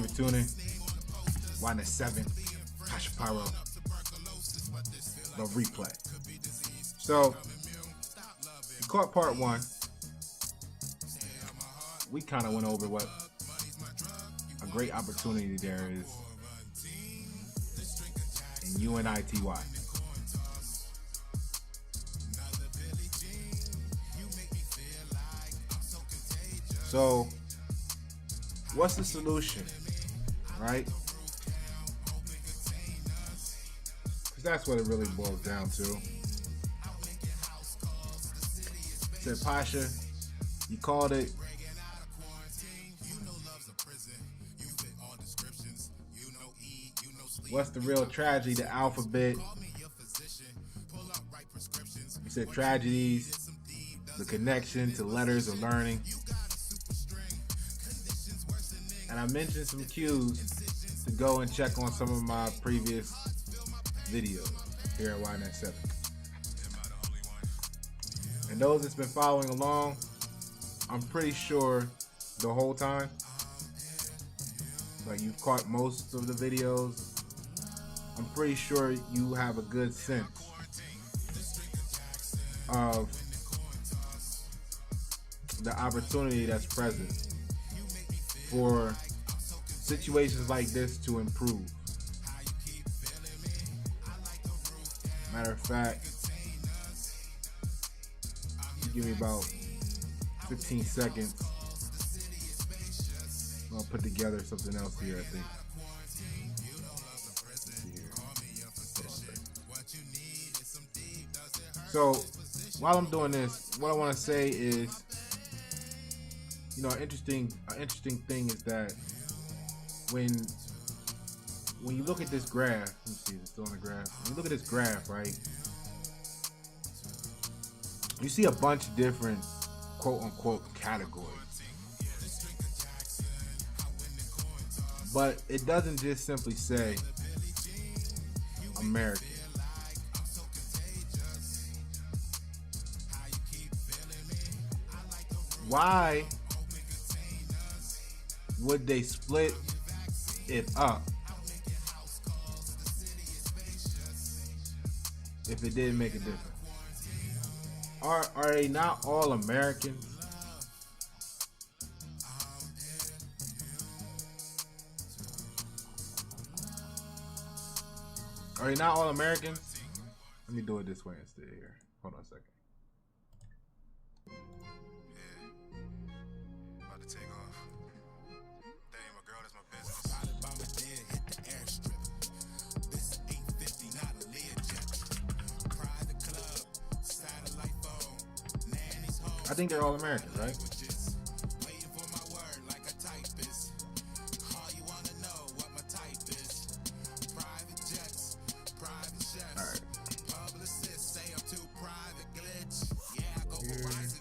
you for tuning. Wine at 7. Pasha Pyro. The replay. So, you caught part 1. We kind of went over what a great opportunity there is in UNITY. So, what's the solution, right? Because that's what it really boils down to. Said Pasha, you called it. What's the real tragedy? The alphabet. You said tragedies, the connection to letters of learning. And I mentioned some cues to go and check on some of my previous videos here at YNet 7. And those that's been following along, I'm pretty sure the whole time, like you've caught most of the videos, I'm pretty sure you have a good sense of the opportunity that's present for situations like this to improve. Matter of fact, give me about 15 seconds. I'll put together something else here, I think. So, while I'm doing this, what I want to say is, you know, an interesting thing is that when you look at this graph, let me see if it's still on the graph. When you look at this graph, right, you see a bunch of different quote unquote categories. But it doesn't just simply say American. Why would they split it up if it didn't make a difference? Are they not all Americans? Are they not all Americans? Let me do it this way instead here. Hold on a second. I think they're all Americans, right? Alright.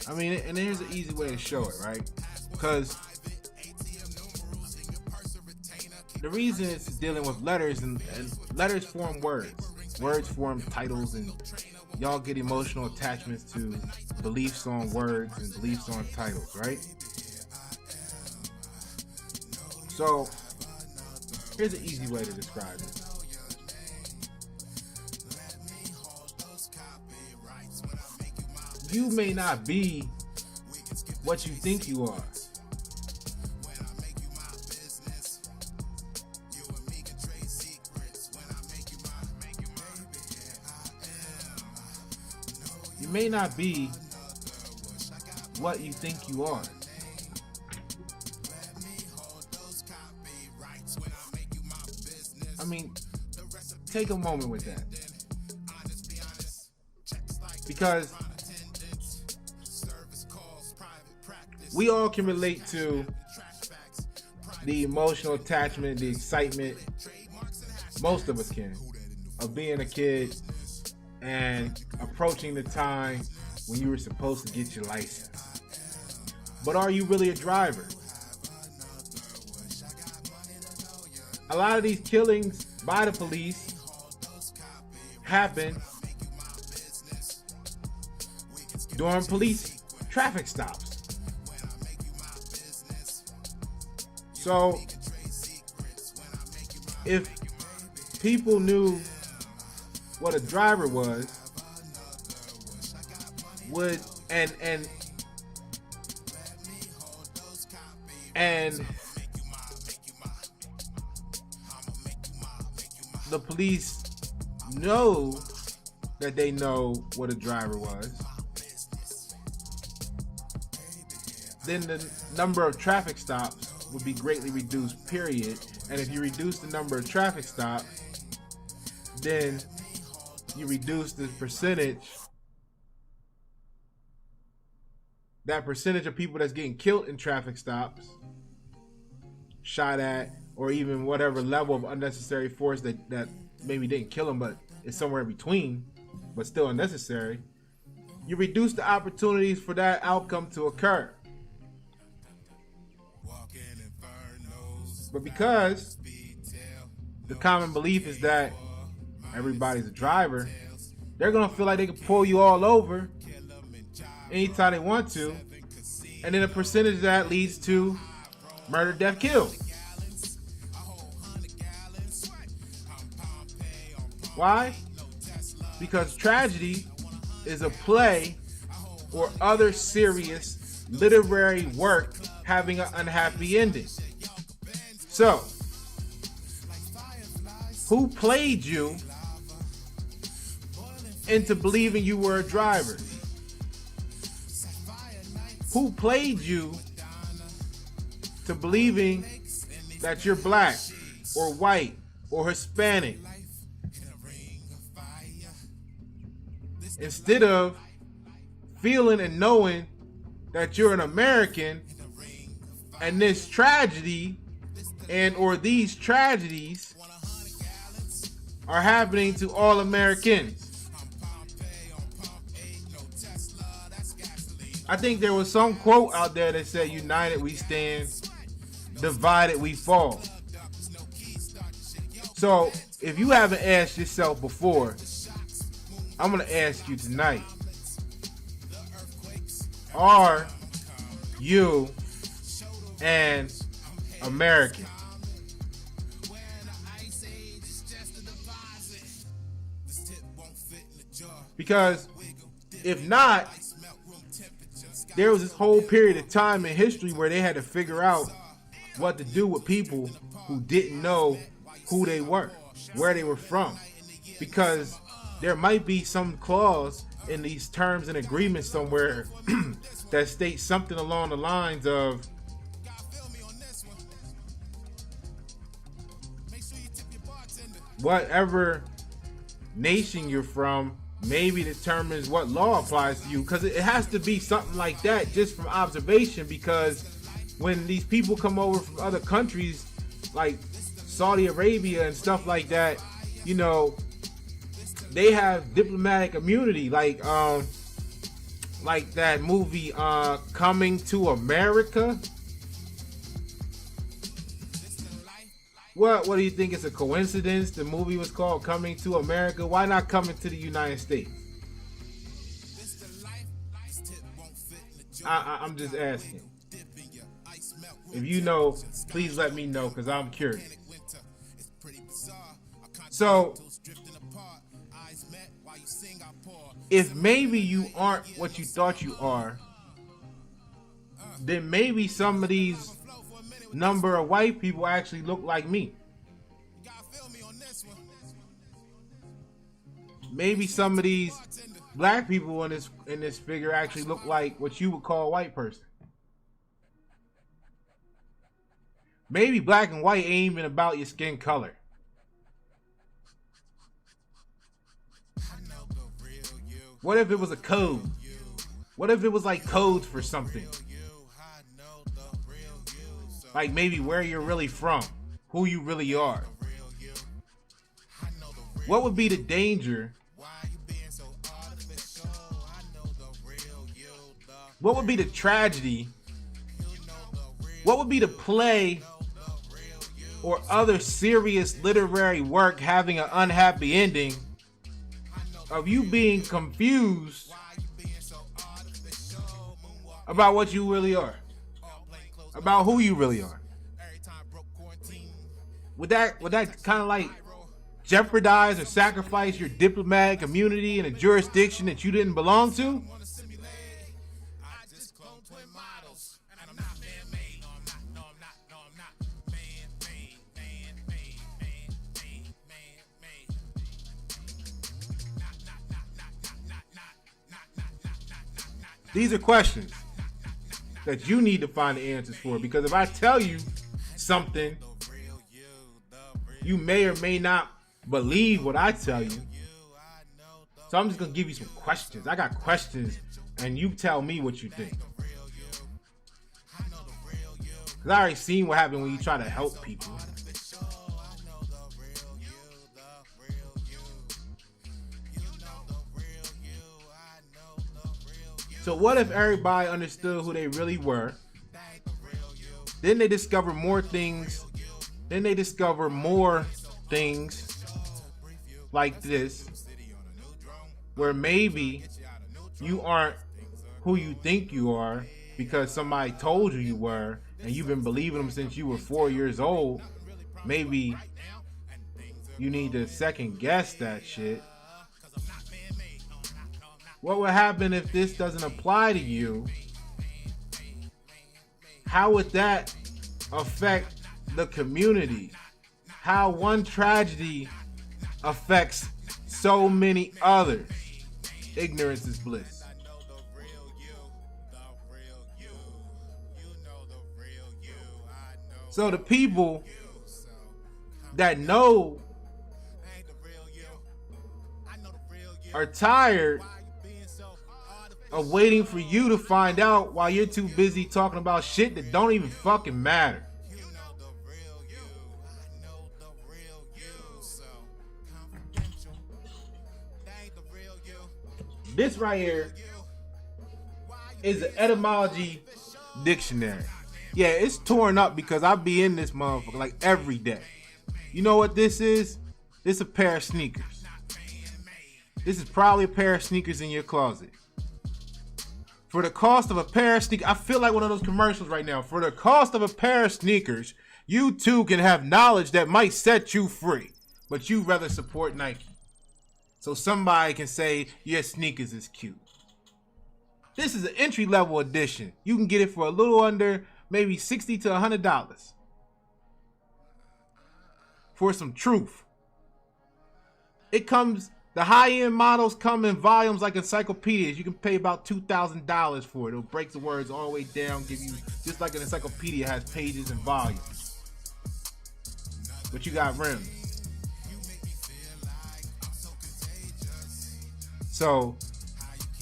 I mean, and here's an easy way to show it, right? Because the reason it's dealing with letters and letters form words. Words form titles, and y'all get emotional attachments to beliefs on words and beliefs on titles, right? So, here's an easy way to describe it. You may not be what you think you are. You may not be what you think you are. I mean, take a moment with that. Because we all can relate to the emotional attachment, the excitement, most of us can, of being a kid and approaching the time when you were supposed to get your license. But are you really a driver? A lot of these killings by the police happen during police traffic stops. So if people knew what a driver was, would and the police know that they know what a driver was, then the number of traffic stops would be greatly reduced, period. And if you reduce the number of traffic stops, then you reduce the percentage, that percentage of people that's getting killed in traffic stops, shot at, or even whatever level of unnecessary force that maybe didn't kill them, but it's somewhere in between, but still unnecessary. You reduce the opportunities for that outcome to occur. But because the common belief is that everybody's a driver, they're gonna feel like they can pull you all over anytime they want to, and then a percentage of that leads to murder, death, kill. Why? Because tragedy is a play or other serious literary work having an unhappy ending. So, who played you into believing you were a driver? Who played you to believing that you're black or white or Hispanic? Instead of feeling and knowing that you're an American and this tragedy and or these tragedies are happening to all Americans. I think there was some quote out there that said, "United we stand, divided we fall." So if you haven't asked yourself before, I'm going to ask you tonight. Are you an American? Because if not, there was this whole period of time in history where they had to figure out what to do with people who didn't know who they were, where they were from. Because there might be some clause in these terms and agreements somewhere that states something along the lines of whatever nation you're from maybe determines what law applies to you, because it has to be something like that just from observation. Because when these people come over from other countries like Saudi Arabia and stuff like that, you know, they have diplomatic immunity, like that movie Coming to America. What do you think? It's a coincidence the movie was called Coming to America? Why not Coming to the United States? I'm just asking. If you know, please let me know, because I'm curious. So, if maybe you aren't what you thought you are, then maybe some of these number of white people actually look like me. Maybe some of these black people in this figure actually look like what you would call a white person. Maybe black and white ain't even about your skin color. What if it was a code? What if it was like codes for something? Like maybe where you're really from, who you really are. What would be the danger? What would be the tragedy? What would be the play or other serious literary work having an unhappy ending of you being confused about what you really are, about who you really are. Would that kind of like jeopardize or sacrifice your diplomatic immunity in a jurisdiction that you didn't belong to? These are questions that you need to find the answers for, because if I tell you something, you may or may not believe what I tell you. So I'm just gonna give you some questions. I got questions, and you tell me what you think. Cause I already seen what happened when you try to help people. So what if everybody understood who they really were? Then they discover more things. Then they discover more things like this, where maybe you aren't who you think you are because somebody told you you were, and you've been believing them since you were 4 years old. Maybe you need to second guess that shit. What would happen if this doesn't apply to you? How would that affect the community? How one tragedy affects so many others? Ignorance is bliss. So the people that know are tired of waiting for you to find out while you're too busy talking about shit that don't even fucking matter. This right here is an etymology dictionary. Yeah, it's torn up because I be in this motherfucker like every day. You know what this is? This is a pair of sneakers. This is probably a pair of sneakers in your closet. For the cost of a pair of sneakers, I feel like one of those commercials right now. For the cost of a pair of sneakers, you too can have knowledge that might set you free, but you'd rather support Nike. So somebody can say your sneakers is cute. This is an entry-level edition. You can get it for a little under maybe $60 to $100 for some truth. It comes. The high-end models come in volumes like encyclopedias. You can pay about $2,000 for it. It'll break the words all the way down, give you, just like an encyclopedia has pages and volumes. But you got rims. So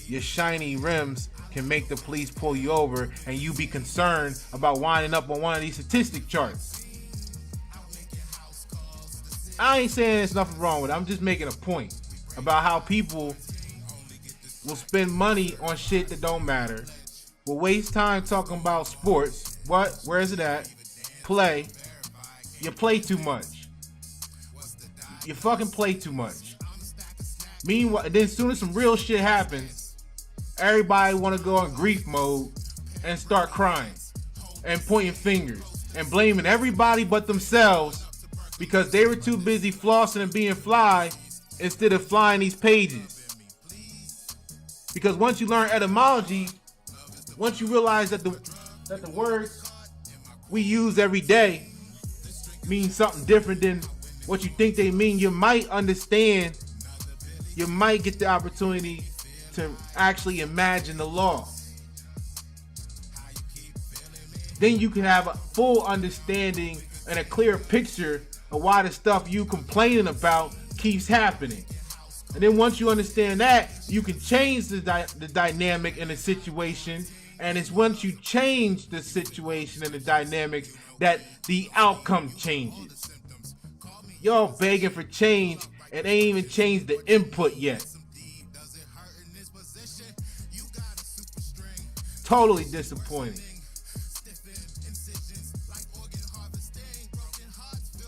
your shiny rims can make the police pull you over and you be concerned about winding up on one of these statistic charts. I ain't saying there's nothing wrong with it. I'm just making a point about how people will spend money on shit that don't matter, will waste time talking about sports. What? Where is it at? Play. You play too much. You fucking play too much. Meanwhile, then as soon as some real shit happens, everybody want to go in grief mode and start crying and pointing fingers and blaming everybody but themselves because they were too busy flossing and being fly instead of flying these pages. Because once you learn etymology, once you realize that the words we use every day mean something different than what you think they mean, you might understand, you might get the opportunity to actually imagine the law. Then you can have a full understanding and a clear picture of why the stuff you complaining about keeps happening. And then once you understand that, you can change the dynamic in the situation. And it's once you change the situation and the dynamics that the outcome changes. Y'all begging for change and ain't even changed the input yet. Totally disappointing.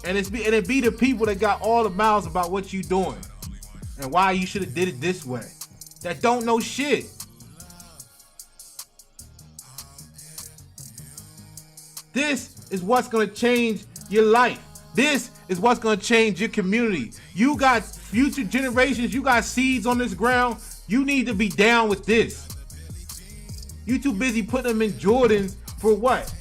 And it be the people that got all the mouths about what you doing and why you should have did it this way, that don't know shit. This is what's going to change your life. This is what's going to change your community. You got future generations. You got seeds on this ground. You need to be down with this. You too busy putting them in Jordans for what?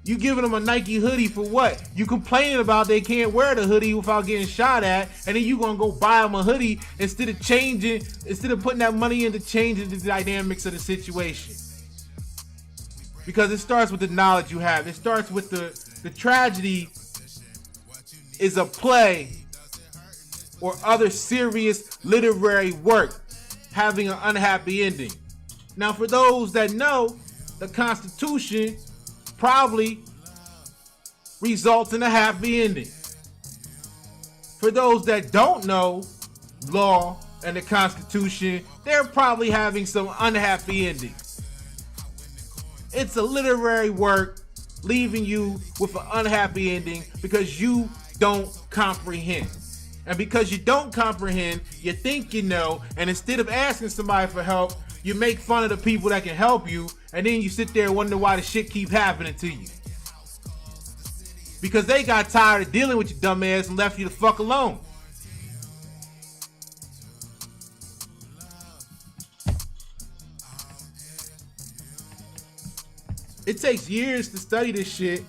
You giving them a Nike hoodie for what? You complaining about they can't wear the hoodie without getting shot at, and then you gonna go buy them a hoodie instead of putting that money into changing the dynamics of the situation. Because it starts with the knowledge you have. It starts with the tragedy is a play or other serious literary work having an unhappy ending. Now, for those that know, the Constitution probably results in a happy ending. For those that don't know law and the Constitution, they're probably having some unhappy endings. It's a literary work leaving you with an unhappy ending because you don't comprehend. And because you don't comprehend, you think you know, and instead of asking somebody for help, you make fun of the people that can help you, and then you sit there and wonder why the shit keep happening to you. Because they got tired of dealing with your dumb ass and left you the fuck alone. It takes years to study this shit.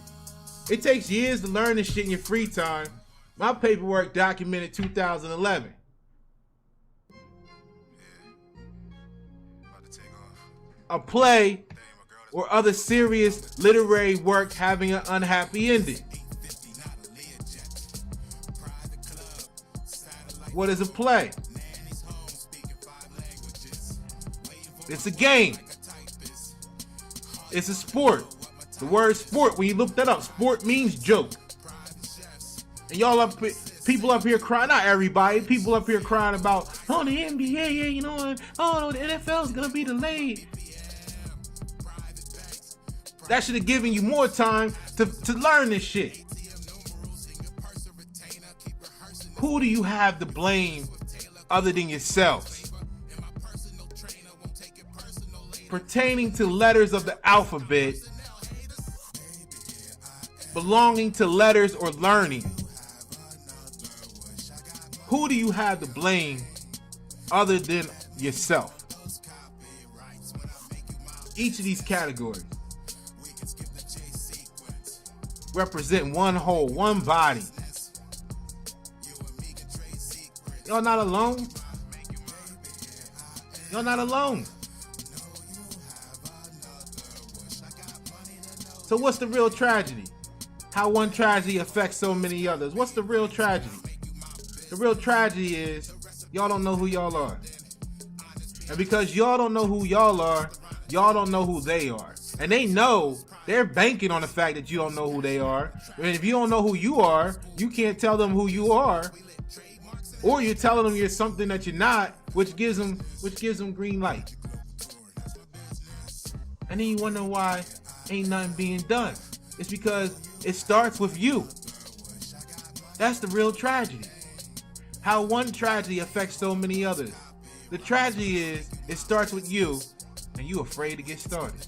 It takes years to learn this shit in your free time. My paperwork documented 2011. A play or other serious literary work having an unhappy ending. What is a play? It's a game. It's a sport. The word sport, when you look that up, sport means joke. And people up here crying, not everybody, people up here crying about, oh, the NBA, the NFL is going to be delayed. That should have given you more time to learn this shit. Who do you have to blame other than yourselves? Pertaining to letters of the alphabet, belonging to letters or learning, who do you have to blame other than yourself? Each of these categories represent one whole, one body. Y'all not alone. Y'all not alone. So what's the real tragedy? How one tragedy affects so many others. What's the real tragedy? The real tragedy is y'all don't know who y'all are. And because y'all don't know who y'all are, y'all don't know who they are. And they know, they're banking on the fact that you don't know who they are. And if you don't know who you are, you can't tell them who you are. Or you're telling them you're something that you're not, which gives them green light. And then you wonder why ain't nothing being done. It's because it starts with you. That's the real tragedy. How one tragedy affects so many others. The tragedy is, it starts with you, and you afraid to get started.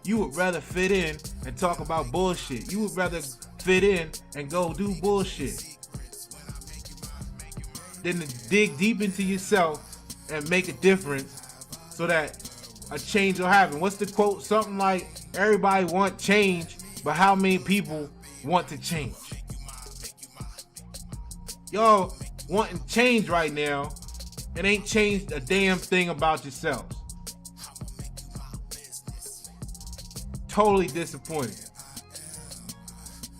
You would rather fit in and talk about bullshit. You would rather fit in and go do bullshit than to dig deep into yourself and make a difference so that a change will happen. What's the quote? Something like, everybody want change, but how many people want to change? Y'all wanting change right now and ain't changed a damn thing about yourselves. Totally disappointed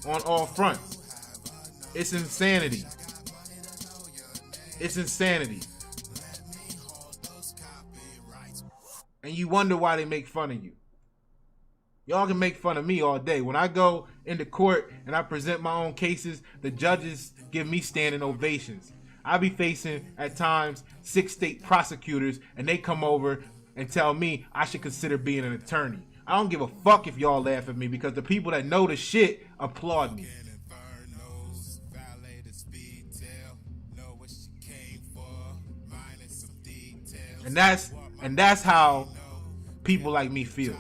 on all fronts. It's insanity. It's insanity. And you wonder why they make fun of you. Y'all can make fun of me all day. When I go into court and I present my own cases, the judges give me standing ovations. I be facing, at times, 6 state prosecutors, and they come over and tell me I should consider being an attorney. I don't give a fuck if y'all laugh at me, because the people that know the shit applaud me. And that's how people like me feel.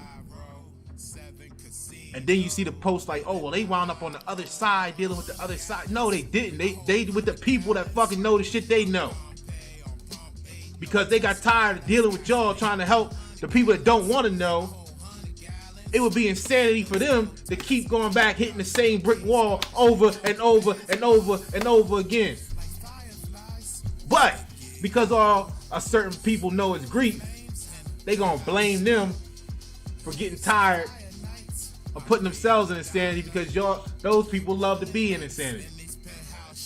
And then you see the post like, oh, well, they wound up on the other side dealing with the other side. No, they didn't. They with the people that fucking know the shit they know. Because they got tired of dealing with y'all trying to help the people that don't want to know. It would be insanity for them to keep going back, hitting the same brick wall over and over and over and over again. But because all a certain people know is grief, they gonna blame them for getting tired of putting themselves in insanity because those people love to be in insanity.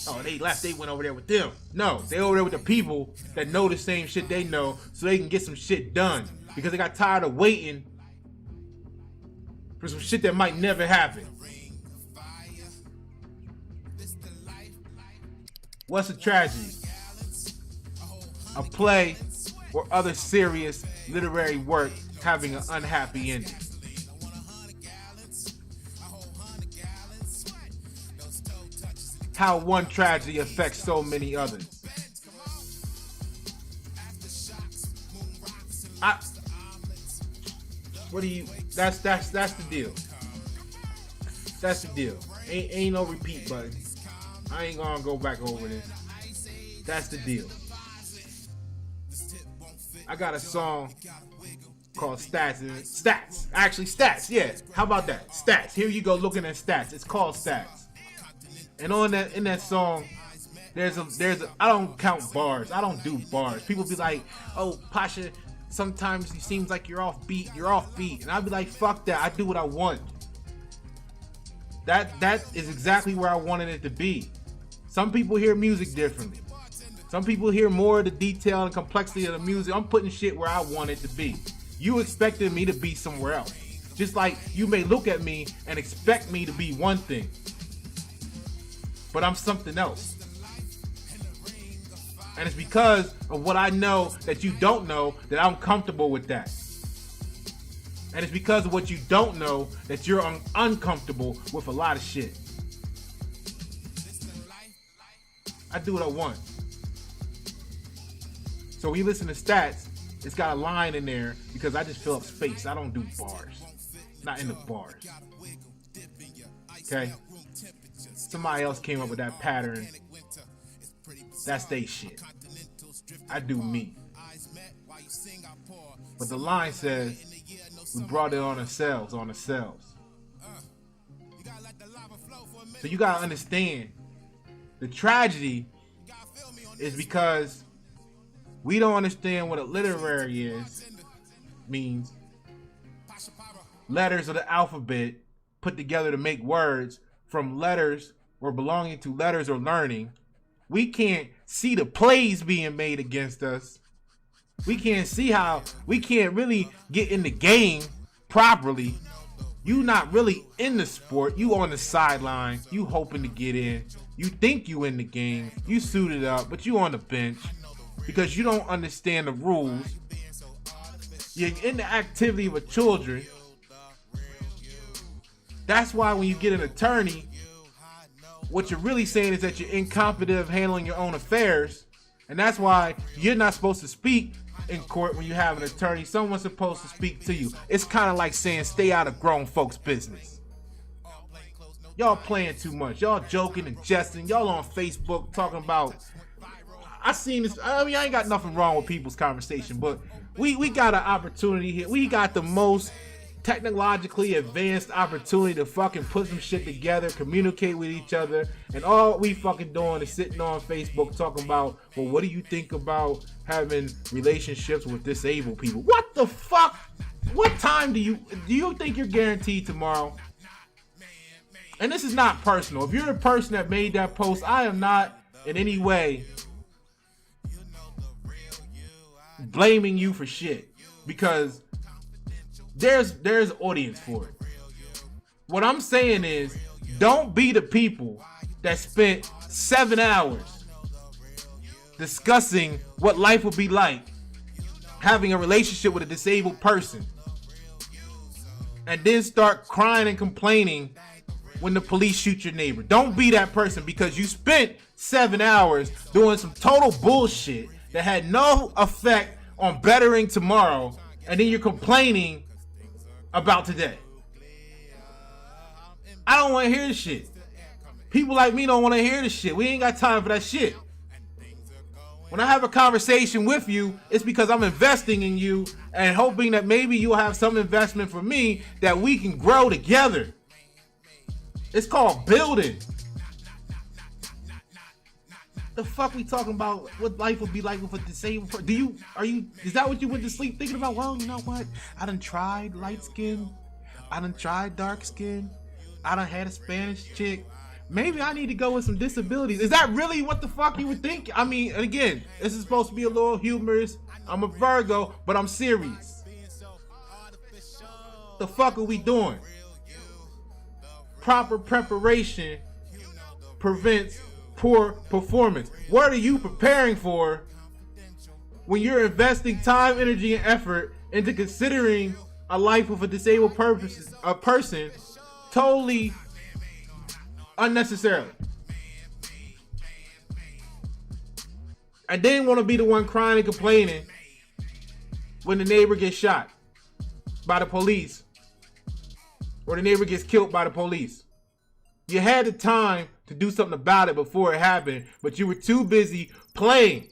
Oh, they left, they went over there with them. No, they over there with the people that know the same shit they know so they can get some shit done because they got tired of waiting for some shit that might never happen. What's a tragedy? A play or other serious literary work having an unhappy ending. How one tragedy affects so many others. That's the deal. That's the deal. Ain't no repeat button. I ain't gonna go back over this. That's the deal. I got a song called Stats. Actually, Stats. Yeah. How about that? Stats. Here you go looking at stats. It's called Stats. And in that song, there's a I don't count bars. I don't do bars. People be like, "Oh, Pasha, sometimes it seems like you're off beat. And I'll be like, fuck that. I do what I want. That is exactly where I wanted it to be. Some people hear music differently. Some people hear more of the detail and complexity of the music. I'm putting shit where I want it to be. You expected me to be somewhere else. Just like you may look at me and expect me to be one thing, but I'm something else. And it's because of what I know that you don't know that I'm comfortable with that. And it's because of what you don't know that you're uncomfortable with a lot of shit. I do what I want. So when you listen to Stats, it's got a line in there because I just fill up space. I don't do bars. Not in the bars. Okay? Somebody else came up with that pattern. That's they shit. I do me. But the line says, we brought it on ourselves. So you gotta understand, the tragedy is because we don't understand what a literary means. Letters of the alphabet put together to make words from letters or belonging to letters or learning. We can't see the plays being made against us. We can't see how we can't really get in the game properly. You not really in the sport. You on the sideline. You hoping to get in. You think you in the game. You suited up, but you on the bench because you don't understand the rules. You're in the activity of a children. That's why when you get an attorney, what you're really saying is that you're incompetent of handling your own affairs. And that's why you're not supposed to speak in court when you have an attorney. Someone's supposed to speak to you. It's kind of like saying stay out of grown folks' business. Y'all playing too much. Y'all joking and jesting. Y'all on Facebook talking about... I seen this. I mean, I ain't got nothing wrong with people's conversation, but we got an opportunity here. We got the most technologically advanced opportunity to fucking put some shit together, communicate with each other, and all we fucking doing is sitting on Facebook talking about, well, what do you think about having relationships with disabled people? What the fuck? What time do you think you're guaranteed tomorrow? And this is not personal. If you're the person that made that post, I am not in any way blaming you for shit, because there's audience for it. What I'm saying is, don't be the people that spent 7 hours discussing what life would be like having a relationship with a disabled person and then start crying and complaining when the police shoot your neighbor. Don't be that person, because you spent 7 hours doing some total bullshit that had no effect on bettering tomorrow, and then you're complaining about today. I don't want to hear this shit. People like me don't want to hear this shit. We ain't got time for that shit. When I have a conversation with you, it's because I'm investing in you and hoping that maybe you'll have some investment for me that we can grow together. It's called building. The fuck we talking about what life would be like with a disabled person? Is that what you went to sleep thinking about? Well, you know what? I done tried light skin. I done tried dark skin. I done had a Spanish chick. Maybe I need to go with some disabilities. Is that really what the fuck you would think? I mean, and again, this is supposed to be a little humorous. I'm a Virgo, but I'm serious. The fuck are we doing? Proper preparation prevents poor performance. What are you preparing for when you're investing time, energy, and effort into considering a life with a disabled person totally unnecessarily? And then want to be the one crying and complaining when the neighbor gets shot by the police or the neighbor gets killed by the police. You had the time to do something about it before it happened, but you were too busy playing.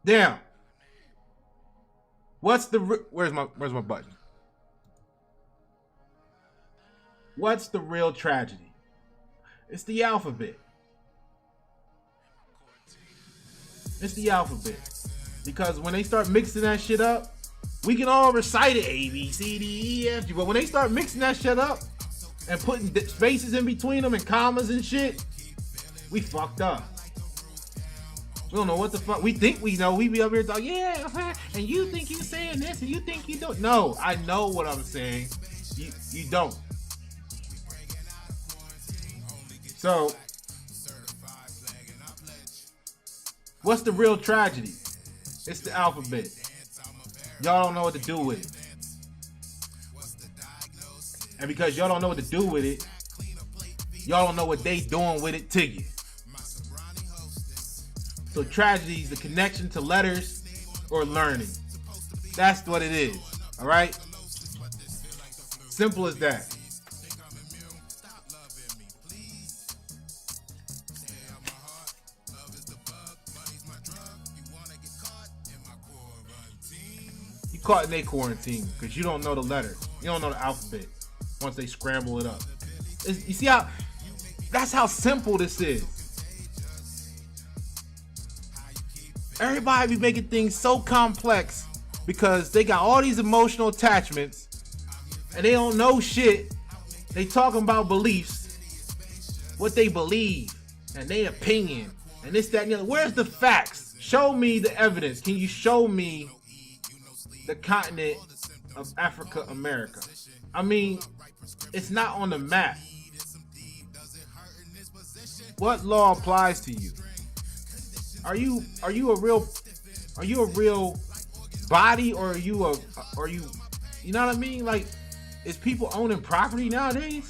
Damn. Where's my button? What's the real tragedy? It's the alphabet. It's the alphabet. Because when they start mixing that shit up, we can all recite it, A, B, C, D, E, F, G. But when they start mixing that shit up and putting spaces in between them and commas and shit, we fucked up. We don't know what the fuck. We think we know. We be up here talking, yeah, and you think you saying this and you think you don't. No, I know what I'm saying. You don't. So, what's the real tragedy? It's the alphabet. Y'all don't know what to do with it. And because y'all don't know what to do with it, y'all don't know what they doing with it to you. So tragedy is the connection to letters or learning. That's what it is. Alright? Simple as that. Caught in their quarantine because you don't know the letter. You don't know the alphabet once they scramble it up. You see how, that's how simple this is. Everybody be making things so complex because they got all these emotional attachments and they don't know shit. They talking about beliefs, what they believe and their opinion and this, that, and the other. Where's the facts? Show me the evidence. Can you show me the continent of Africa, America? I mean, it's not on the map. What law applies to you? Are you a real body, or are you you know what I mean? Like, is people owning property nowadays?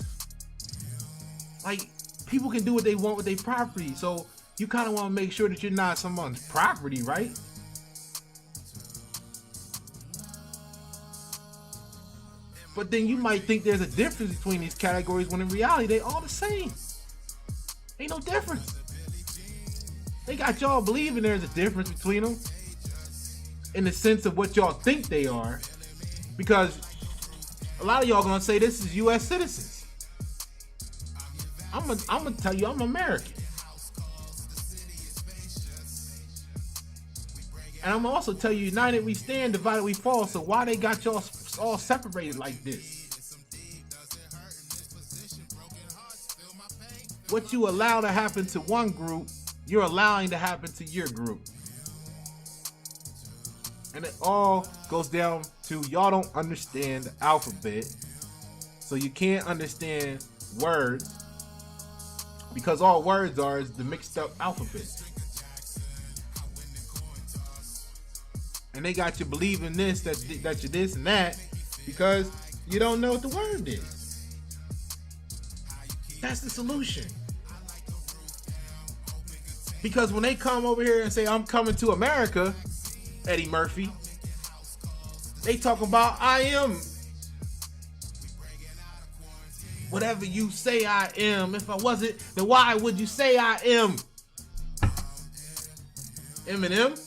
Like, people can do what they want with their property, so you kind of want to make sure that you're not someone's property, right? But then you might think there's a difference between these categories when in reality they all the same. Ain't no difference. They got y'all believing there's a difference between them in the sense of what y'all think they are, because a lot of y'all gonna say this is U.S. citizens. I'm gonna tell you I'm American. And I'm gonna also tell you, united we stand, divided we fall. So why they got y'all all separated like this? What you allow to happen to one group, you're allowing to happen to your group. And it all goes down to y'all don't understand the alphabet, so you can't understand words, because all words are is the mixed up alphabet. And they got you believing this, that you're this and that, because you don't know what the word is. That's the solution. Because when they come over here and say, I'm coming to America, Eddie Murphy, they talk about, I am whatever you say I am. If I wasn't, then why would you say I am? Eminem,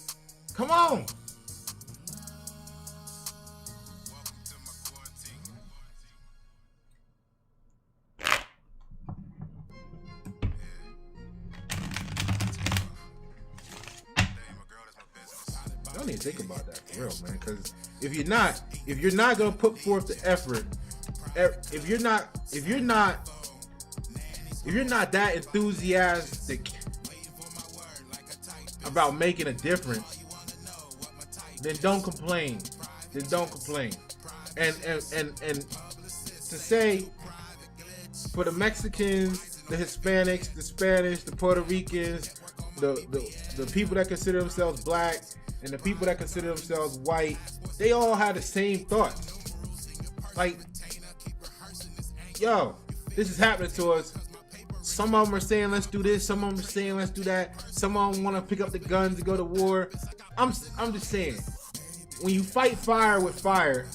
come on. Y'all need to think about that for real, man. Because if you're not gonna put forth the effort, if you're not that enthusiastic about making a difference, then don't complain. And to say for the Mexicans, the Hispanics, the Spanish, the Puerto Ricans, the people that consider themselves black, and the people that consider themselves white, they all have the same thoughts. Like, yo, this is happening to us. Some of them are saying let's do this, some of them are saying let's do that, some of them want to pick up the guns and go to war. I'm just saying, when you fight fire with fire,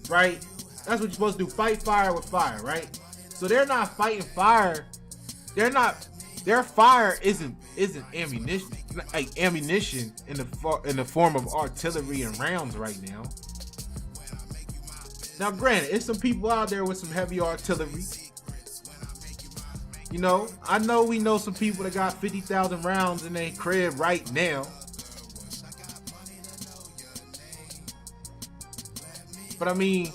right? That's what you're supposed to do. Fight fire with fire, right? So they're not fighting fire. Their fire isn't ammunition, like ammunition in the form of artillery and rounds right now. Now, granted, it's some people out there with some heavy artillery. You know, we know some people that got 50,000 rounds in their crib right now. But I mean,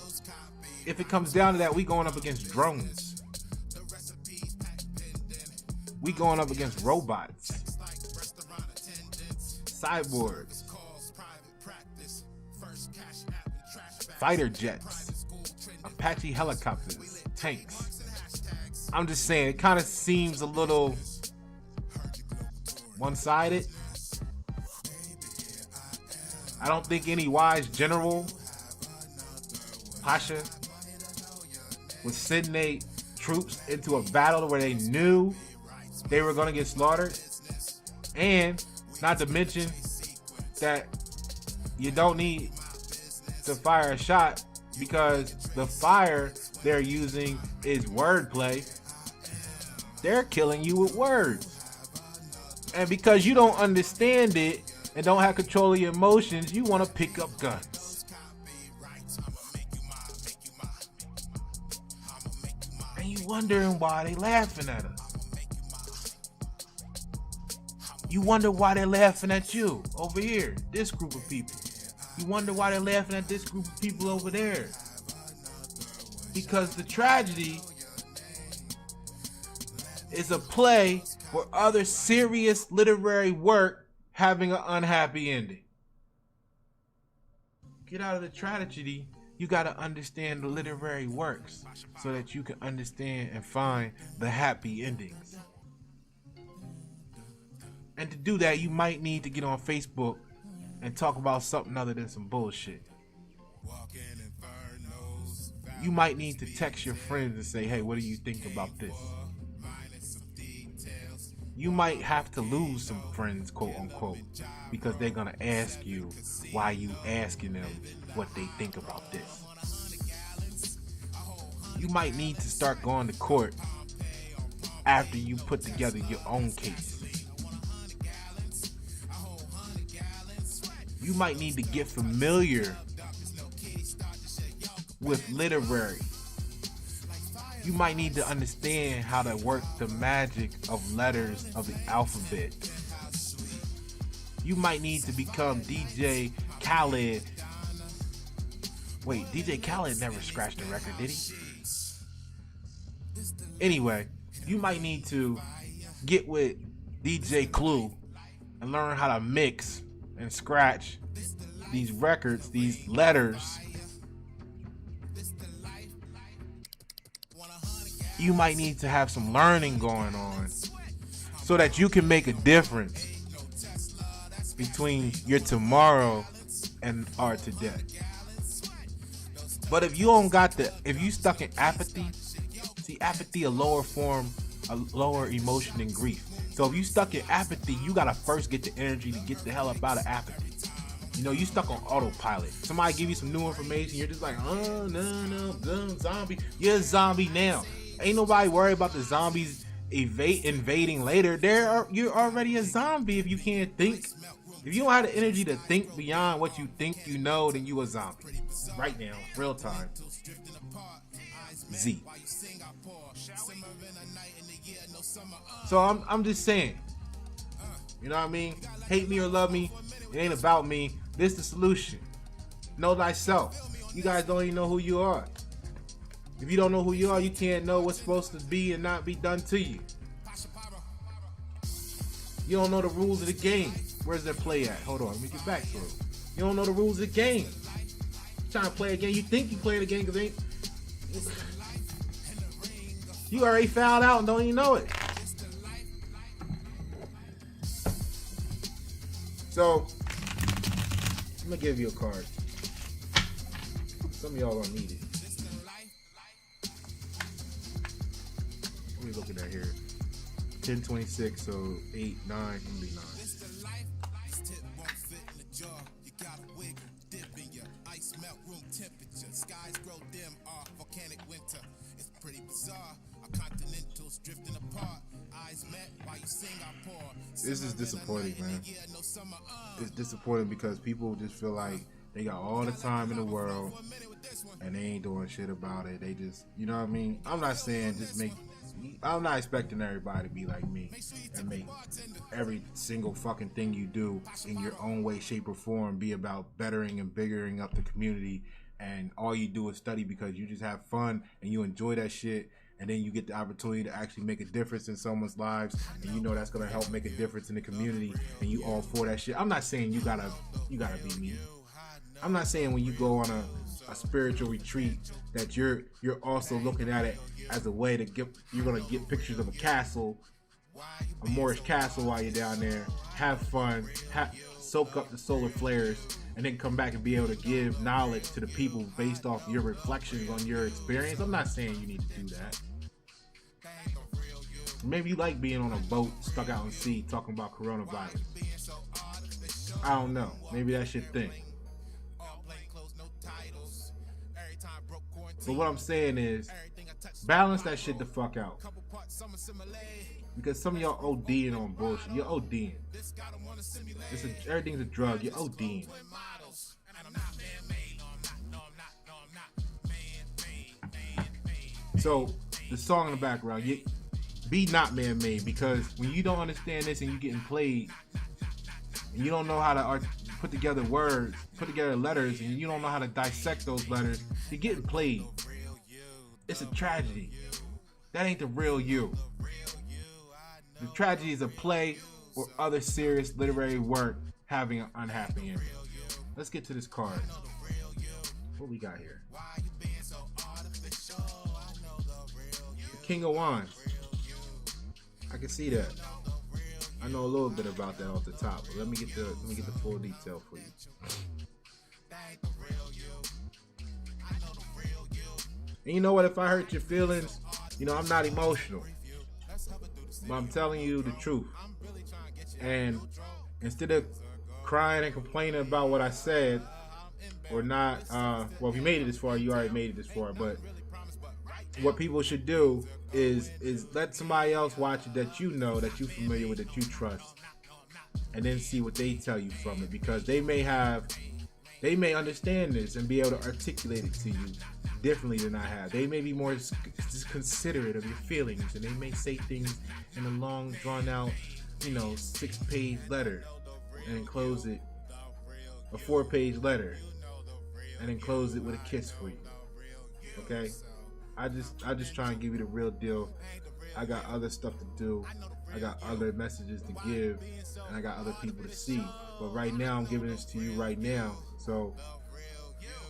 if it comes down to that, we going up against drones. We going up against robots, cyborgs, fighter jets, Apache helicopters, tanks. I'm just saying, it kind of seems a little one-sided. I don't think any wise general, Pasha, would send their troops into a battle where they knew they were going to get slaughtered. And not to mention that you don't need to fire a shot, because the fire they're using is wordplay. They're killing you with words. And because you don't understand it and don't have control of your emotions, you want to pick up guns. And you wondering why they laughing at us. You wonder why they're laughing at you over here, this group of people. You wonder why they're laughing at this group of people over there. Because the tragedy is a play for other serious literary work having an unhappy ending. Get out of the tragedy. You got to understand the literary works so that you can understand and find the happy endings. And to do that, you might need to get on Facebook and talk about something other than some bullshit. You might need to text your friends and say, hey, what do you think about this? You might have to lose some friends, quote unquote, because they're going to ask you why you asking them what they think about this. You might need to start going to court after you put together your own case. You might need to get familiar with literary. You might need to understand how to work the magic of letters of the alphabet. You might need to become DJ Khaled. Wait, DJ Khaled never scratched a record, did he? Anyway, you might need to get with DJ Clue and learn how to mix and scratch these records, these letters. You might need to have some learning going on so that you can make a difference between your tomorrow and our today. But if you don't got if you stuck in apathy, see, apathy a lower emotion than grief. So if you stuck in apathy, you gotta first get the energy to get the hell up out of apathy. You know, you stuck on autopilot. Somebody give you some new information, you're just like, oh, no, zombie. You're a zombie now. Ain't nobody worried about the zombies invading later. You're already a zombie if you can't think. If you don't have the energy to think beyond what you think you know, then you a zombie. Right now, real time. Z. So I'm just saying, you know what I mean? Hate me or love me, it ain't about me. This is the solution. Know thyself. You guys don't even know who you are. If you don't know who you are, you can't know what's supposed to be and not be done to you. You don't know the rules of the game. Where's their play at? Hold on, let me get back to it. You don't know the rules of the game. You're trying to play a game. You think you playing a game because you already found out and don't even know it. So, I'm gonna give you a card. Some of y'all don't need it. What are we looking at here? 1026, so 8, 9, gonna be 9. This is disappointing, man. It's disappointing because people just feel like they got all the time in the world and they ain't doing shit about it. They just, you know what I mean? I'm not saying I'm not expecting everybody to be like me and make every single fucking thing you do in your own way, shape, or form be about bettering and biggering up the community, and all you do is study because you just have fun and you enjoy that shit, and then you get the opportunity to actually make a difference in someone's lives, and you know that's gonna help make a difference in the community, and you all for that shit. I'm not saying you gotta be me. I'm not saying when you go on a spiritual retreat that you're also looking at it as a way to you're gonna get pictures of a castle, a Moorish castle while you're down there, have fun, soak up the solar flares, and then come back and be able to give knowledge to the people based off your reflections on your experience. I'm not saying you need to do that. Maybe you like being on a boat stuck out in the sea talking about coronavirus. I don't know. Maybe that's your thing. But what I'm saying is, balance that shit the fuck out. Because some of y'all ODing on bullshit. You're ODing. Everything's a drug. You're ODing. So, the song in the background, be not man-made, because when you don't understand this and you getting played, and you don't know how to put together words, put together letters, and you don't know how to dissect those letters, you're getting played. It's a tragedy. That ain't the real you. The tragedy is a play or other serious literary work having an unhappy ending. Let's get to this card. What we got here? The King of Wands. I can see that. I know a little bit about that off the top, but let me get the full detail for you. And you know what? If I hurt your feelings, you know I'm not emotional, but I'm telling you the truth. And instead of crying and complaining about what I said or not, well, if you made it this far, you already made it this far. But what people should do is let somebody else watch it that you know, that you're familiar with, that you trust, and then see what they tell you from it, because they may understand this and be able to articulate it to you differently than I have. They may be more considerate of your feelings, and they may say things in a long, drawn out, 6-page letter, and then close it, a 4-page letter, and then close it with a kiss for you. Okay? I just try and give you the real deal. I got other stuff to do. I got other messages to give, and I got other people to see. But right now, I'm giving this to you right now. So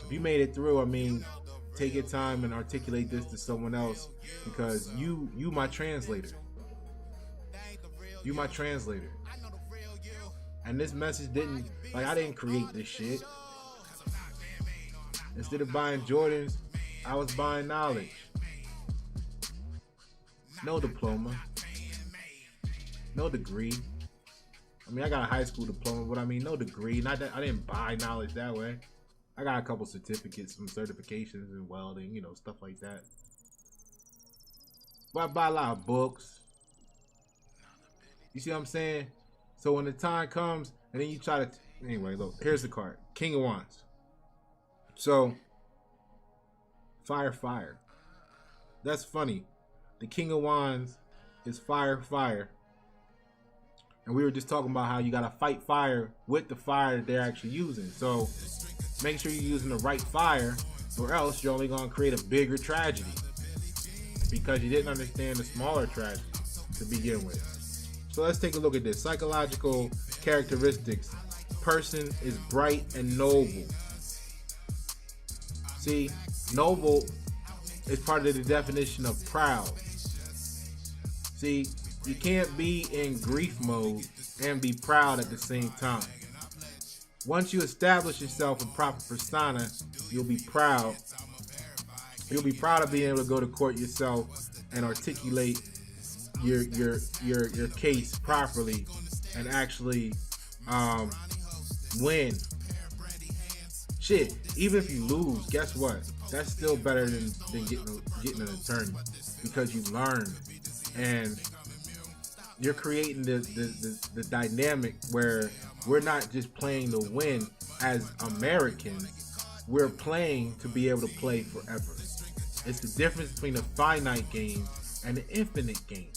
if you made it through, take your time and articulate this to someone else, because you my translator. You my translator. And this message I didn't create this shit. Instead of buying Jordans, I was buying knowledge. No diploma. no degree. I mean, I got a high school diploma, but I mean, no degree. Not that I didn't buy knowledge that way. I got a couple certificates, some certifications in welding, stuff like that. But I buy a lot of books. You see what I'm saying? So when the time comes, and then you try to... Anyway, look, here's the card. King of Wands. So, fire. That's funny. The King of Wands is fire. And we were just talking about how you gotta fight fire with the fire that they're actually using. So, make sure you're using the right fire, or else you're only gonna create a bigger tragedy. Because you didn't understand the smaller tragedy to begin with. So let's take a look at this. Psychological characteristics. Person is bright and noble. See, noble is part of the definition of proud. See, you can't be in grief mode and be proud at the same time. Once you establish yourself in proper persona, you'll be proud. You'll be proud of being able to go to court yourself and articulate your case properly and actually win. Shit, even if you lose, guess what? That's still better than getting an attorney, because you learn and you're creating the dynamic where we're not just playing to win as Americans, we're playing to be able to play forever. It's the difference between a finite game and an infinite game.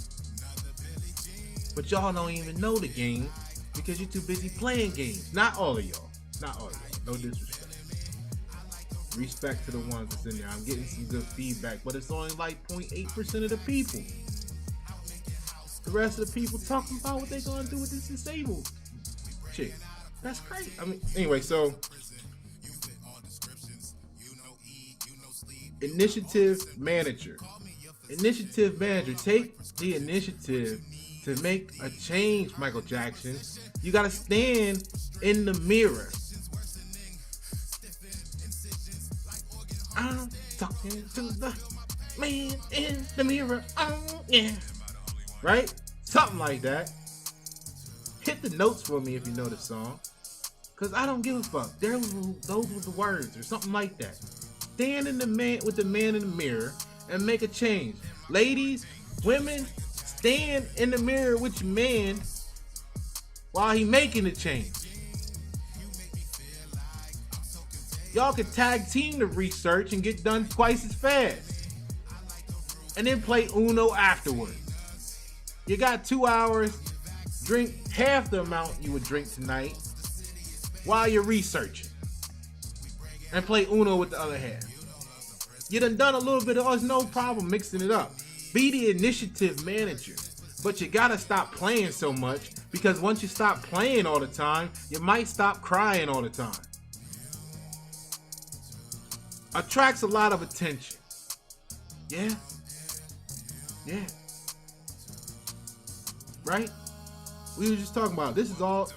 But y'all don't even know the game because you're too busy playing games. Not all of y'all. No disrespect. Respect to the ones that's in there. I'm getting some good feedback, but it's only like 0.8% of the people. The rest of the people talking about what they're gonna do with this disabled chick. That's crazy. I mean, anyway, so initiative manager. Initiative manager. Take the initiative to make a change, Michael Jackson. You gotta stand in the mirror. I'm talking to the man in the mirror. Oh yeah. Right? Something like that. Hit the notes for me if you know the song. Cause I don't give a fuck. Those were the words or something like that. Stand in with the man in the mirror and make a change. Ladies, women, stand in the mirror with your man while he making the change. Y'all can tag team the research and get done twice as fast. And then play Uno afterwards. You got 2 hours, drink half the amount you would drink tonight while you're researching. And play Uno with the other half. You done a little bit of, it's no problem mixing it up. Be the initiative manager. But you gotta stop playing so much, because once you stop playing all the time, you might stop crying all the time. Attracts a lot of attention. Yeah. Right? We were just talking about, this is all,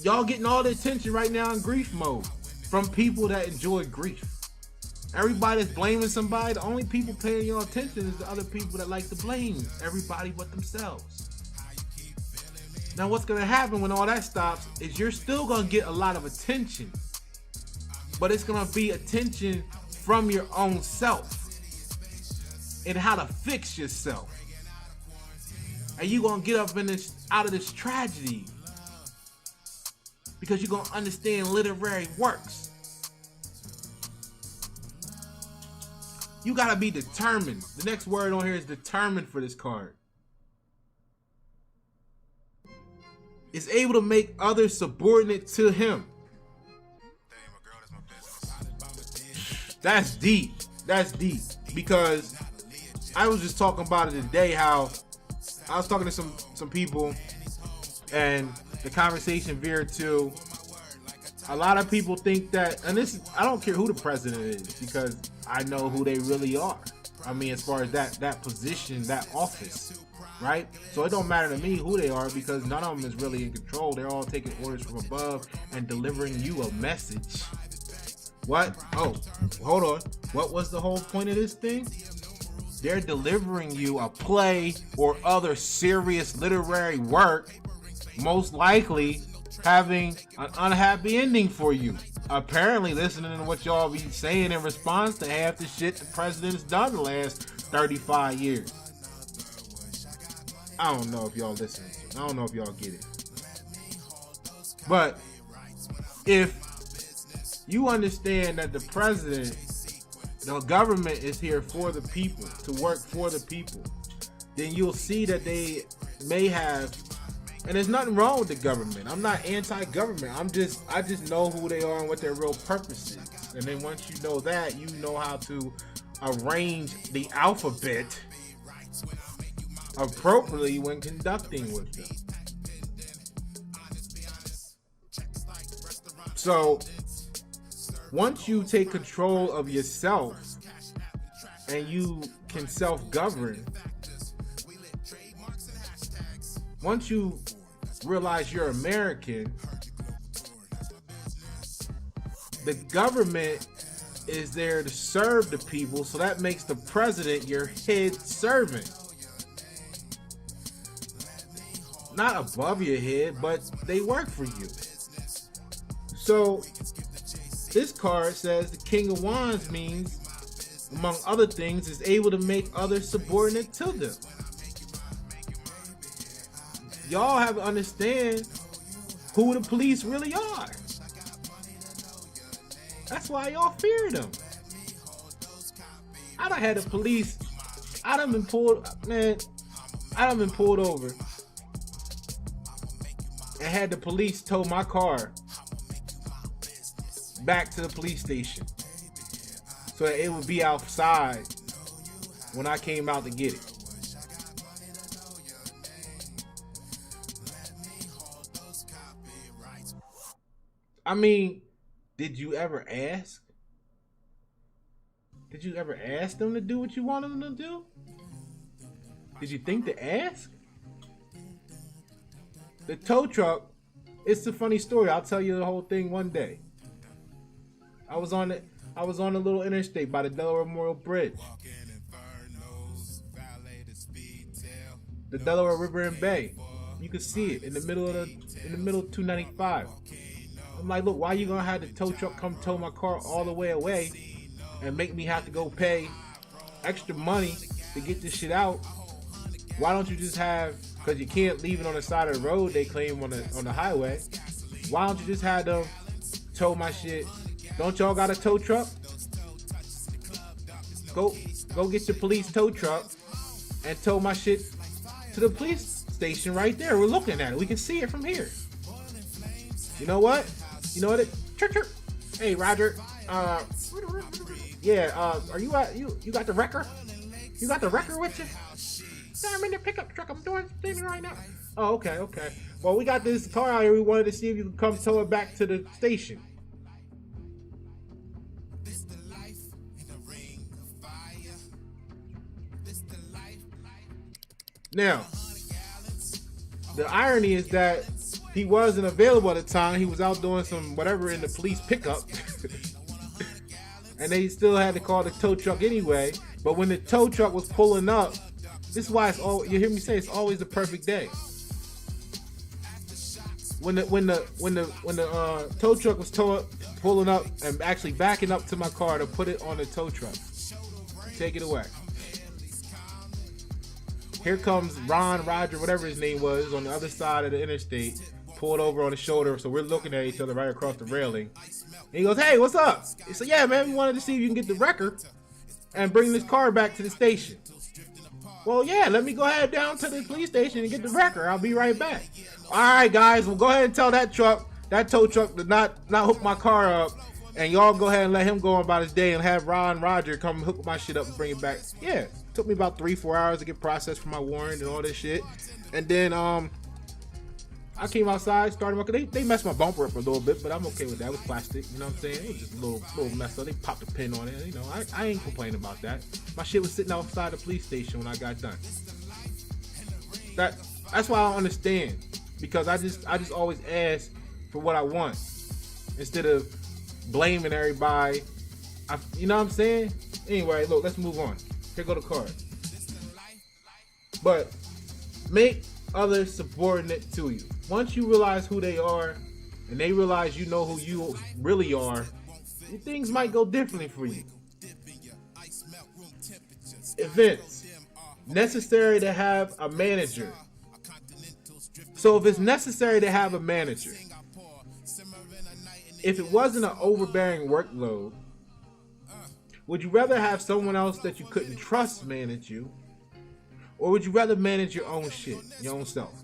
y'all getting all the attention right now in grief mode from people that enjoy grief. Everybody that's blaming somebody, the only people paying your attention is the other people that like to blame everybody but themselves. Now what's going to happen when all that stops is you're still going to get a lot of attention, but it's going to be attention from your own self and how to fix yourself. And you're going to get up out of this tragedy because you're going to understand literary works. You got to be determined. The next word on here is determined for this card. Is able to make others subordinate to him. That's deep. That's deep. Because I was just talking about it today, how I was talking to some people and the conversation veered to a lot of people think that, and this, I don't care who the president is, because I know who they really are. I mean, as far as that position, that office, right? So it don't matter to me who they are, because none of them is really in control. They're all taking orders from above and delivering you a message. What? Oh, hold on. What was the whole point of this thing? they're delivering you a play or other serious literary work, most likely having an unhappy ending for you. Apparently, listening to what y'all be saying in response to half the shit the president's done the last 35 years. I don't know if y'all listen to it. I don't know if y'all get it. But if you understand that the president, the government is here for the people, to work for the people, then you'll see that they may have, and there's nothing wrong with the government. I'm not anti-government. I just know who they are and what their real purpose is. And then once you know that, you know how to arrange the alphabet appropriately when conducting with them. So once you take control of yourself and you can self-govern, once you realize you're American, the government is there to serve the people, so that makes the president your head servant. Not above your head, but they work for you. So this card says the King of Wands means, among other things, is able to make others subordinate to them. Y'all have to understand who the police really are. That's why y'all fear them. I done had the police, I done been pulled over and had the police tow my car back to the police station so that it would be outside when I came out to get it. I mean, did you ever ask? Did you ever ask them to do what you wanted them to do? Did you think to ask? The tow truck, it's a funny story. I'll tell you the whole thing one day. I was on the little interstate by the Delaware Memorial Bridge. The Delaware River and Bay. You can see it in the middle of 295. I'm like, look, why you gonna have the tow truck come tow my car all the way away and make me have to go pay extra money to get this shit out? Why don't you just have, because you can't leave it on the side of the road, they claim on the highway. Why don't you just have them tow my shit? Don't y'all got a tow truck? Go get your police tow truck and tow my shit to the police station right there. We're looking at it. We can see it from here. You know what? Chirp, chirp. Hey, Roger. Yeah. Are you you got the wrecker? You got the wrecker with you? Yeah, I'm in the pickup truck. I'm doing things right now. Oh, okay. Well, we got this car out here. We wanted to see if you could come tow it back to the station. Now, the irony is that he wasn't available at the time. He was out doing some whatever in the police pickup. And they still had to call the tow truck anyway. But when the tow truck was pulling up, this is why you hear me say it's always the perfect day. When the tow truck was pulling up and actually backing up to my car to put it on the tow truck. Take it away. Here comes Roger, whatever his name was, on the other side of the interstate, pulled over on the shoulder, so we're looking at each other right across the railing. And he goes, "Hey, what's up?" He said, "Yeah, man, we wanted to see if you can get the wrecker and bring this car back to the station." Well, yeah, let me go ahead down to the police station and get the wrecker. I'll be right back. All right, guys, well, go ahead and tell that tow truck to not hook my car up, and y'all go ahead and let him go on about his day and have Roger come hook my shit up and bring it back. Yeah, took me about 3-4 hours to get processed for my warrant and all this shit. And then I came outside, started they messed my bumper up a little bit, but I'm okay with that. It was plastic, you know what I'm saying? It was just a little messed up. They popped a pin on it, you know. I ain't complaining about that. My shit was sitting outside the police station when I got done. That's why I don't understand, because I just always ask for what I want instead of blaming everybody. You know what I'm saying? Anyway, look, let's move on. Here go the card. But make others subordinate to you. Once you realize who they are and they realize you know who you really are, things might go differently for you. Events. Necessary to have a manager. So if it's necessary to have a manager, if it wasn't an overbearing workload, would you rather have someone else that you couldn't trust manage you? Or would you rather manage your own shit, your own self?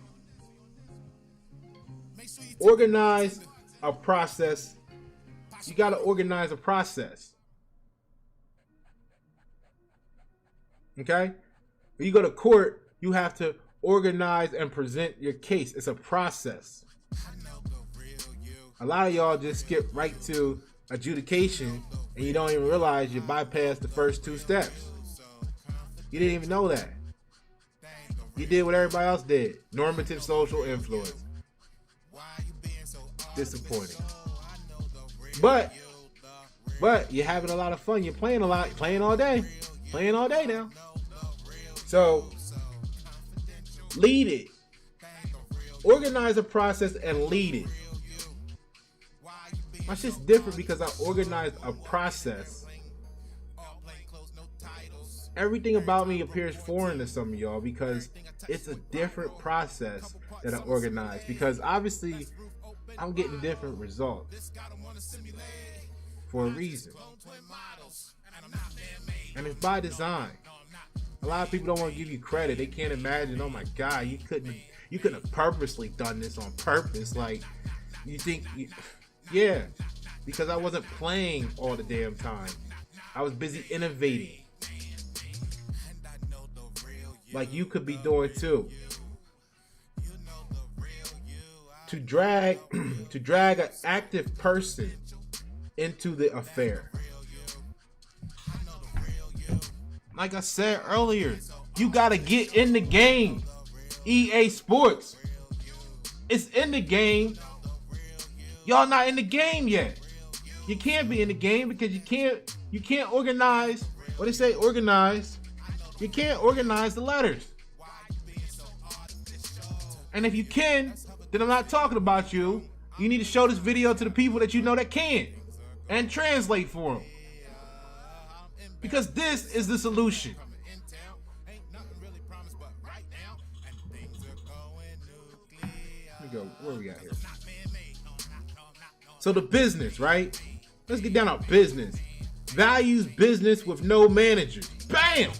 Organize a process. You got to organize a process. Okay? When you go to court, you have to organize and present your case. It's a process. A lot of y'all just skip right to adjudication and you don't even realize you bypassed the first 2 steps. You didn't even know that. You did what everybody else did. Normative social influence. Disappointing. But you're having a lot of fun. You're playing a lot, playing all day. Playing all day now. So lead it. Organize a process and lead it. My shit's different because I organized a process. Everything about me appears foreign to some of y'all because it's a different process that I organize. Because obviously, I'm getting different results for a reason. And it's by design. A lot of people don't want to give you credit. They can't imagine, oh my God, you couldn't have purposely done this on purpose. Like, you think, yeah, because I wasn't playing all the damn time. I was busy innovating. Like you could be doing too. To drag an active person into the affair. Like I said earlier, you gotta get in the game. EA Sports. It's in the game. Y'all not in the game yet. You can't be in the game because you can't organize. What they say, organize. You can't organize the letters. And if you can, then I'm not talking about you. You need to show this video to the people that you know that can. And translate for them. Because this is the solution. Let me go. Where we at here? So the business, right? Let's get down to business. Values business with no managers. Bam!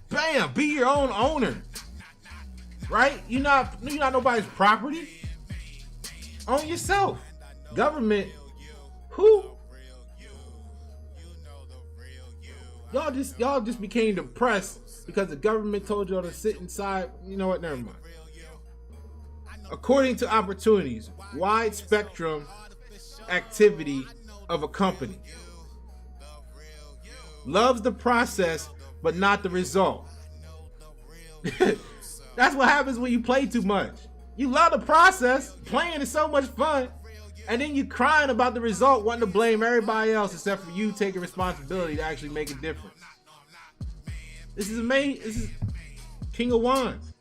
Bam! Be your own owner. Right? You're not nobody's property. Own yourself. Government. Who? Y'all just became depressed because the government told y'all to sit inside. You know what? Never mind. According to opportunities, wide spectrum activity of a company. Loves the process, but not the result. That's what happens when you play too much. You love the process. Playing is so much fun. And then you crying about the result, wanting to blame everybody else except for you taking responsibility to actually make a difference. This is amazing. This is King of Wands.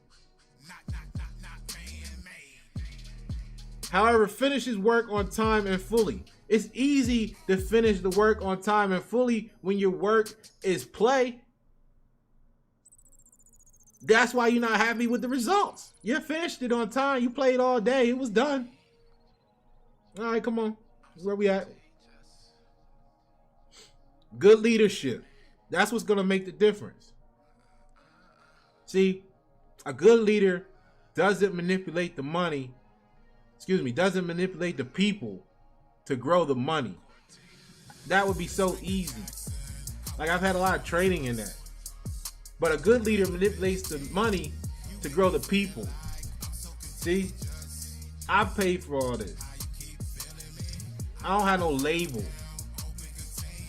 However, finish his work on time and fully. It's easy to finish the work on time and fully when your work is play. That's why you're not happy with the results. You finished it on time. You played all day. It was done. All right, come on. Where we at? Good leadership. That's what's going to make the difference. See, a good leader doesn't manipulate the money. Doesn't manipulate the people to grow the money. That would be so easy. Like, I've had a lot of training in that. But a good leader manipulates the money to grow the people. See, I paid for all this. I don't have no label.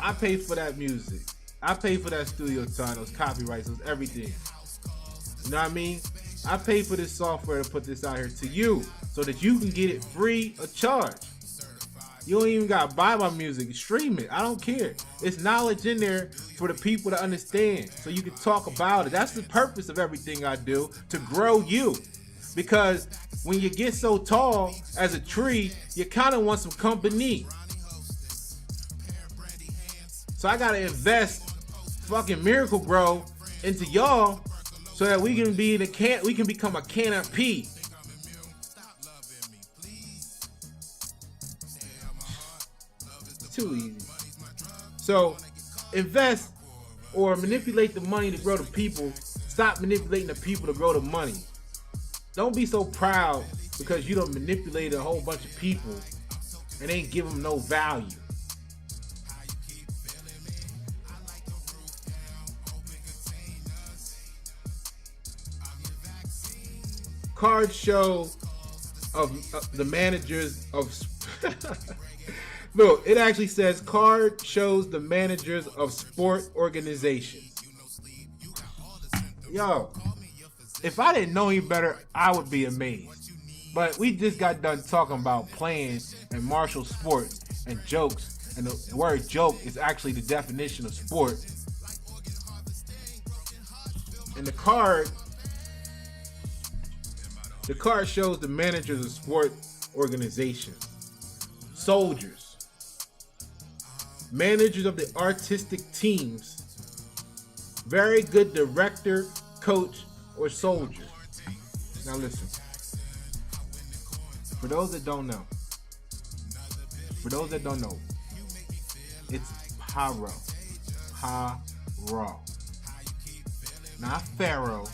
I paid for that music. I paid for that studio time, those copyrights, those everything. You know what I mean? I paid for this software to put this out here to you so that you can get it free of charge. You don't even gotta buy my music. Stream it. I don't care. It's knowledge in there for the people to understand, so you can talk about it. That's the purpose of everything I do, to grow you. Because when you get so tall as a tree, you kind of want some company. So I gotta invest fucking Miracle Grow into y'all so that we can be we can become a canopy. Too easy. So invest or manipulate the money to grow the people. Stop manipulating the people to grow the money. Don't be so proud because you done manipulated a whole bunch of people and ain't give them no value. Cards show of the managers of look, it actually says card shows the managers of sport organizations. Yo, if I didn't know any better, I would be amazed. But we just got done talking about playing and martial sports and jokes, and the word joke is actually the definition of sport. And the card shows the managers of sport organizations. Soldiers. Managers of the artistic teams. Very good director, coach, or soldier. Now listen. For those that don't know, it's Pyro. Pyro. Not Pharaoh.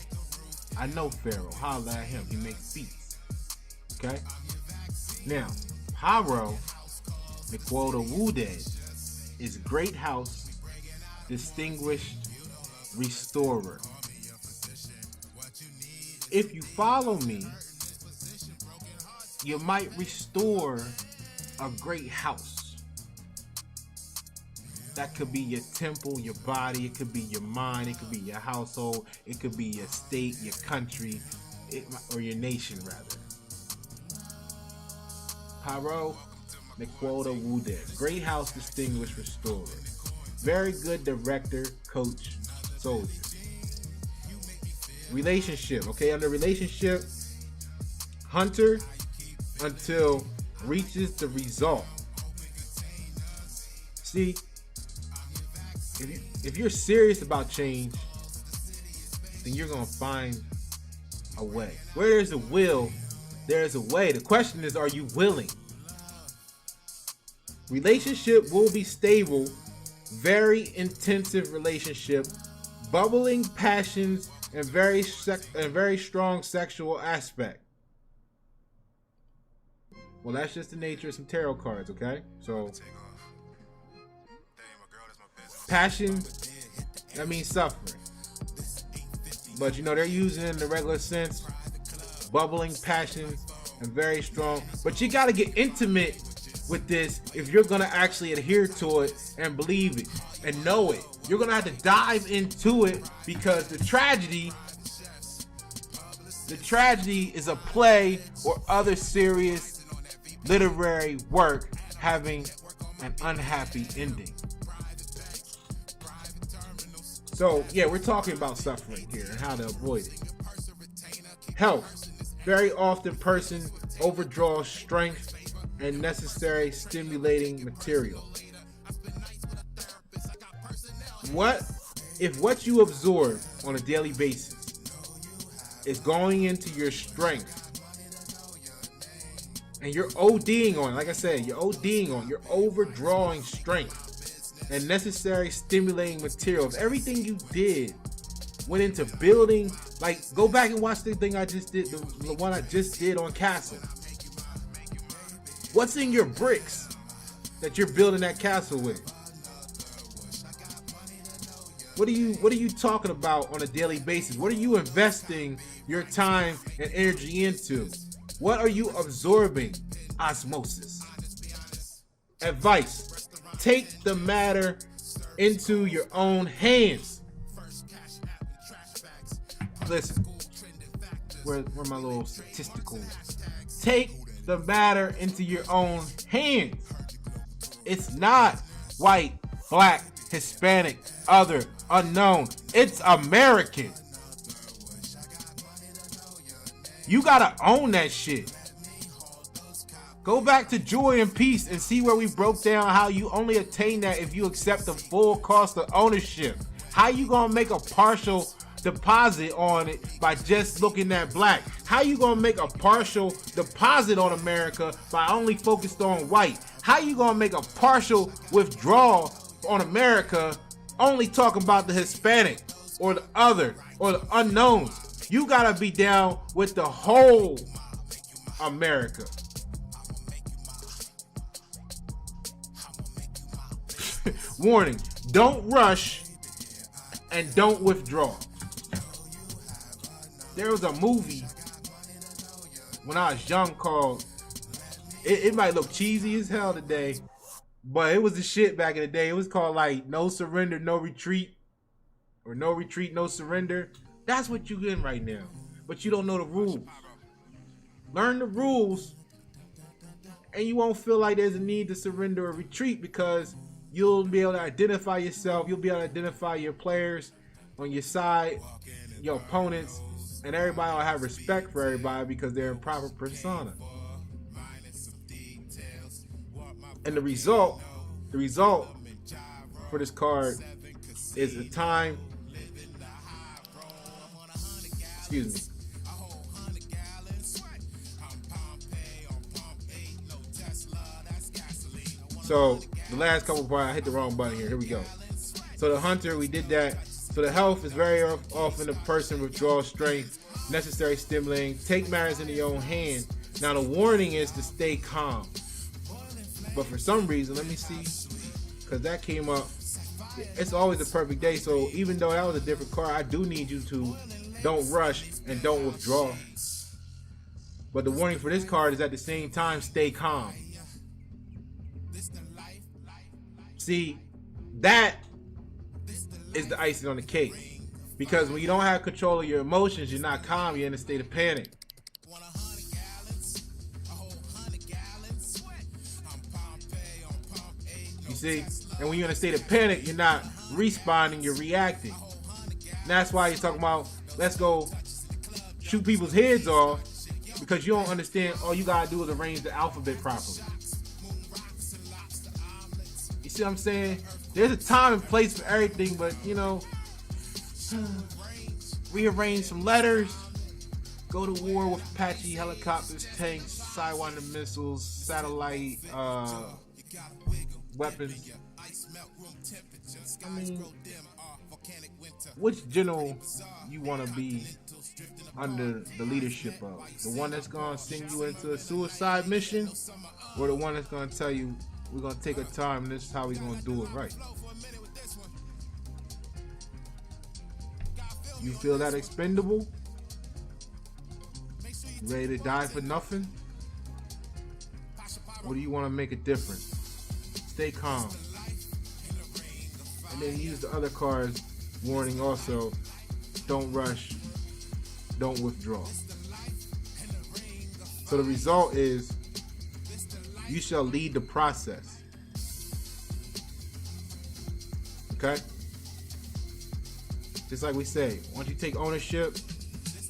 I know Pharaoh. Holla at him. He makes beats. Okay? Now, Pyro McWoda Wooded is great house, distinguished restorer. If you follow me, you might restore a great house. That could be your temple, your body, it could be your mind, it could be your household, it could be your state, your country, or your nation rather. Pyro McWoda Wooded, great house, distinguished restorer. Very good director, coach, soldier. Relationship, okay, under relationship, hunter until reaches the result. See, if you're serious about change, then you're gonna find a way. Where there's a will, there's a way. The question is, are you willing? Relationship will be stable, very intensive relationship, bubbling passions, and very strong sexual aspect. Well, that's just the nature of some tarot cards, okay? So, passion, that means suffering. But you know, they're using it in the regular sense, bubbling passion and very strong. But you gotta get intimate with this if you're gonna actually adhere to it and believe it and know it. You're gonna have to dive into it, because the tragedy is a play or other serious literary work having an unhappy ending. So yeah, we're talking about suffering here and how to avoid it. Health. Very often person overdraws strength and necessary stimulating material. What if what you absorb on a daily basis is going into your strength, and you're ODing on, like I said, you're overdrawing strength and necessary stimulating material. If everything you did went into building, like, go back and watch the thing I just did, the one I just did on Castle. What's in your bricks that you're building that castle with? What are you talking about on a daily basis? What are you investing your time and energy into? What are you absorbing? Osmosis. Advice. Take the matter into your own hands. Listen, where my little statistical. Take the matter into your own hands. It's not white, black, Hispanic, other, unknown. It's American. You gotta own that shit. Go back to Joy and Peace and see where we broke down how you only attain that if you accept the full cost of ownership. How you gonna make a partial deposit on it by just looking at black? How you gonna make a partial deposit on America by only focused on white? How you gonna make a partial withdrawal on America only talking about the Hispanic or the other or the unknowns? You gotta be down with the whole America. Warning, don't rush and don't withdraw. There was a movie when I was young called, it might look cheesy as hell today, but it was the shit back in the day. It was called like No Surrender, No Retreat, or No Retreat, No Surrender. That's what you getting right now, but you don't know the rules. Learn the rules and you won't feel like there's a need to surrender or retreat, because you'll be able to identify yourself. You'll be able to identify your players on your side, your opponents, and everybody will have respect for everybody because they're in proper persona. And the result for this card is a time. Excuse me. So the last couple parts, I hit the wrong button here. Here we go. So the hunter, we did that. So the health is very often the person withdraws strength, necessary stimulating, take matters into your own hand. Now the warning is to stay calm. But for some reason, let me see, because that came up. It's always a perfect day. So even though that was a different card, I do need you to don't rush and don't withdraw. But the warning for this card is at the same time, stay calm. See, that is the icing on the cake. Because when you don't have control of your emotions, you're not calm, you're in a state of panic. You see? And when you're in a state of panic, you're not responding, you're reacting. And that's why you're talking about, let's go shoot people's heads off, because you don't understand all you gotta do is arrange the alphabet properly. You see what I'm saying? There's a time and place for everything, but you know, rearrange some letters, go to war with Apache helicopters, tanks, Sidewinder missiles, satellite weapons. I mean, which general you want to be under the leadership of? The one that's going to send you into a suicide mission, or the one that's going to tell you, we're going to take our time and this is how we're going to do it right? You feel that expendable? You ready to die for nothing? Or do you want to make a difference? Stay calm. And then use the other cards warning also, don't rush, don't withdraw. So the result is, you shall lead the process. Okay? Just like we say, once you take ownership,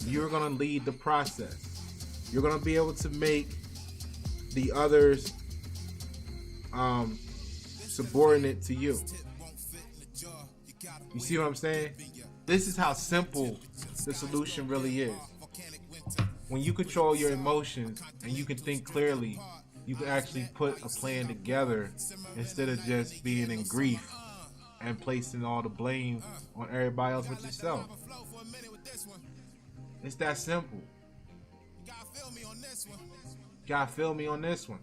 you're going to lead the process. You're going to be able to make the others subordinate to you. You see what I'm saying? This is how simple the solution really is. When you control your emotions and you can think clearly, you can actually put a plan together instead of just being in grief and placing all the blame on everybody else but yourself. It's that simple. Gotta feel me on this one.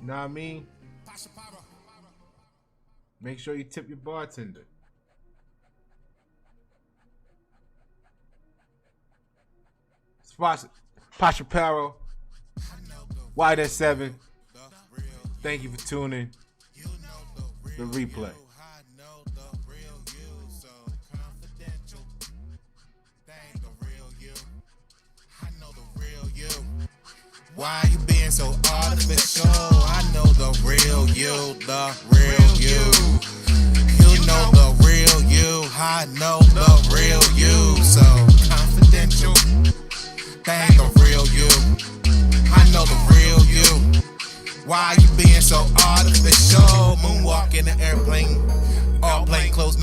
You know what I mean? Make sure you tip your bartender. Pasha Paro, YS7. Thank you for tuning. The replay. Why you being so artificial. I know the real you, the real you. You know the real you, I know the real you. So confidential, that ain't the real you. I know the real you. Why you being so artificial? Moonwalk in the airplane, all plain clothes, no